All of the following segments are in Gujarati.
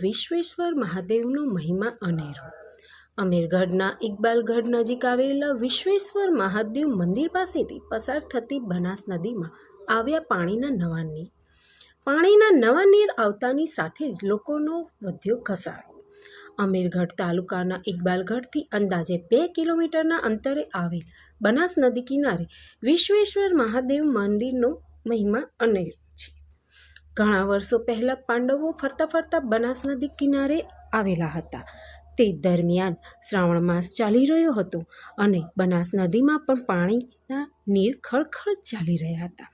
વિશ્વેશ્વર મહાદેવનો મહિમા અનેરો। અમીરગઢના ઇકબાલગઢ નજીક આવેલા વિશ્વેશ્વર મહાદેવ મંદિર પાસેથી પસાર થતી બનાસ નદીમાં આવ્યા પાણીના નવા નીર આવતાની સાથે જ લોકોનો વધ્યો ઘસારો। અમીરગઢ તાલુકાના ઇકબાલગઢથી અંદાજે 2 કિલોમીટરના અંતરે આવેલ બનાસ નદી કિનારે વિશ્વેશ્વર મહાદેવ મંદિરનો મહિમા અનેરો છે। ઘણા વર્ષો પહેલાં પાંડવો ફરતા ફરતા બનાસ નદી કિનારે આવેલા હતા। તે દરમિયાન શ્રાવણ માસ ચાલી રહ્યો હતો અને બનાસ નદીમાં પણ પાણીના નીર ખળખળ ચાલી રહ્યા હતા।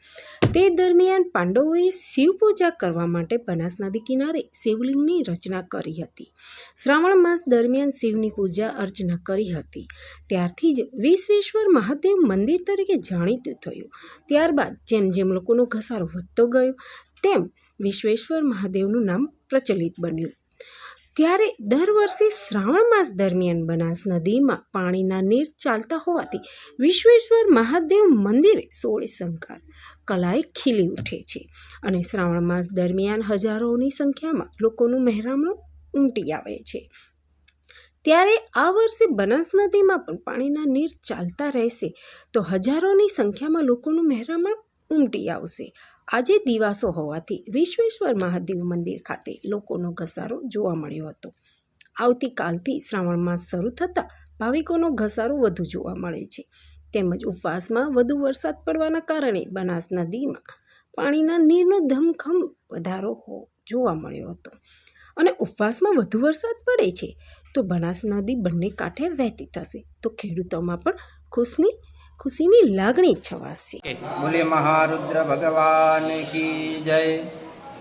તે દરમિયાન પાંડવોએ શિવ પૂજા કરવા માટે બનાસ નદી કિનારે શિવલિંગની રચના કરી હતી। શ્રાવણ માસ દરમિયાન શિવની પૂજા અર્ચના કરી હતી। ત્યારથી જ વિશ્વેશ્વર મહાદેવ મંદિર તરીકે જાણીતું થયું। ત્યારબાદ જેમ જેમ લોકોનો ઘસારો વધતો ગયો તેમ વિશ્વેશ્વર મહાદેવનું નામ પ્રચલિત બન્યું। ત્યારે દર વર્ષે શ્રાવણ માસ દરમિયાન બનાસ નદીમાં પાણીના નીર ચાલતા હોવાથી વિશ્વેશ્વર મહાદેવ મંદિરે સોળે શંકર કલાએ ખીલી ઉઠે છે અને શ્રાવણ માસ દરમિયાન હજારોની સંખ્યામાં લોકોનું મહેરામણું ઉમટી આવે છે। ત્યારે આ વર્ષે બનાસ નદીમાં પણ પાણીના નીર ચાલતા રહેશે તો હજારોની સંખ્યામાં લોકોનું મહેરામણ ઉમટી આવશે। આજે દિવાસો હોવાથી વિશ્વેશ્વર મહાદેવ મંદિર ખાતે લોકોનો ઘસારો જોવા મળ્યો હતો। આવતીકાલથી શ્રાવણ માસ શરૂ થતાં ભાવિકોનો ઘસારો વધુ જોવા મળે છે। તેમજ ઉપવાસમાં વધુ વરસાદ પડવાના કારણે બનાસ નદીમાં પાણીના નીરનો ધમખમ વધારો જોવા મળ્યો હતો અને ઉપવાસમાં વધુ વરસાદ પડે છે તો બનાસ નદી બંને કાંઠે વહેતી થશે તો ખેડૂતોમાં પણ ખુશીની લાગણી છવાશે। બોલે મહારુદ્ર ભગવાન કી જય।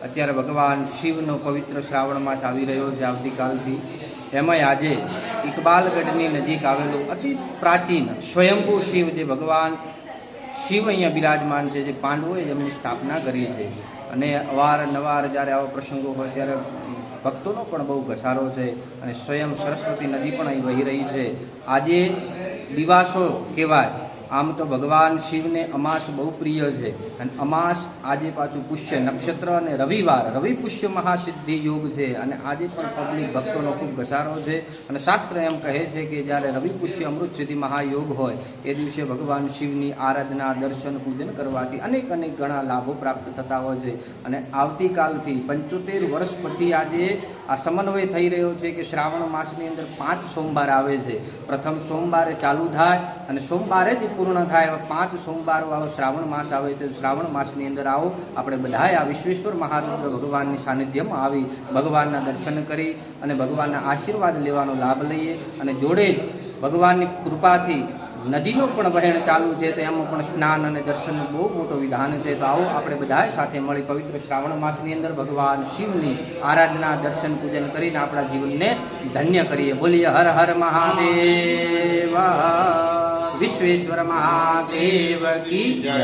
અત્યારે ભગવાન શિવનો પવિત્ર શ્રાવણ માસ આવી રહ્યો છે આવતીકાલથી। એમાંય આજે ઇકબાલગઢની નજીક આવેલું અતિ પ્રાચીન સ્વયંભૂ શિવ જે ભગવાન શિવ અહીંયા બિરાજમાન છે, જે પાંડવોએ જેમની સ્થાપના કરી છે અને અવારનવાર જ્યારે આવા પ્રસંગો હોય ત્યારે ભક્તોનો પણ બહુ ઘસારો છે અને સ્વયં સરસ્વતી નદી પણ અહીં વહી રહી છે। આજે દિવાસો કહેવાય। આમ તો ભગવાન શિવને અમાસ બહુ પ્રિય છે અને અમાસ આજે પાછું પુષ્ય નક્ષત્ર અને રવિવાર રવિ પુષ્ય મહાસિદ્ધિ યોગ છે અને આજે પણ પબ્લિક ભક્તોનો ખૂબ ઘસારો છે અને શાસ્ત્ર એમ કહે છે કે જ્યારે રવિ પુષ્ય અમૃત સિદ્ધિ મહાયોગ હોય એ દિવસે ભગવાન શિવની આરાધના દર્શન પૂજન કરવાથી અનેક ઘણા લાભો પ્રાપ્ત થતા હોય છે। અને આવતીકાલથી 75 વર્ષ પછી આજે આ સમન્વય થઈ રહ્યો છે કે શ્રાવણ માસની અંદર 5 સોમવાર આવે છે। પ્રથમ સોમવારે ચાલુ થાય અને સોમવારે જ પૂર્ણ થાય। 5 સોમવાર વાળો શ્રાવણ માસ આવે છે। શ્રાવણ માસની અંદર આવો આપણે બધાએ આ વિશ્વેશ્વર મહારુદ્ર ભગવાનની સાનિધ્યમાં આવી ભગવાનના દર્શન કરી અને ભગવાનના આશીર્વાદ લેવાનો લાભ લઈએ અને જોડે જ ભગવાનની કૃપાથી નદીનો પણ વહેણ ચાલુ છે તો એમાં પણ સ્નાન અને દર્શનનું બહુ મોટો વિધાન છે। તો આવો આપણે બધાએ સાથે મળી પવિત્ર શ્રાવણ માસની અંદર ભગવાન શિવની આરાધના દર્શન પૂજન કરીને આપણા જીવનને ધન્ય કરીએ। બોલીએ હર હર મહાદેવ, વિશ્વેશ્વર મહાદેવ કી જય।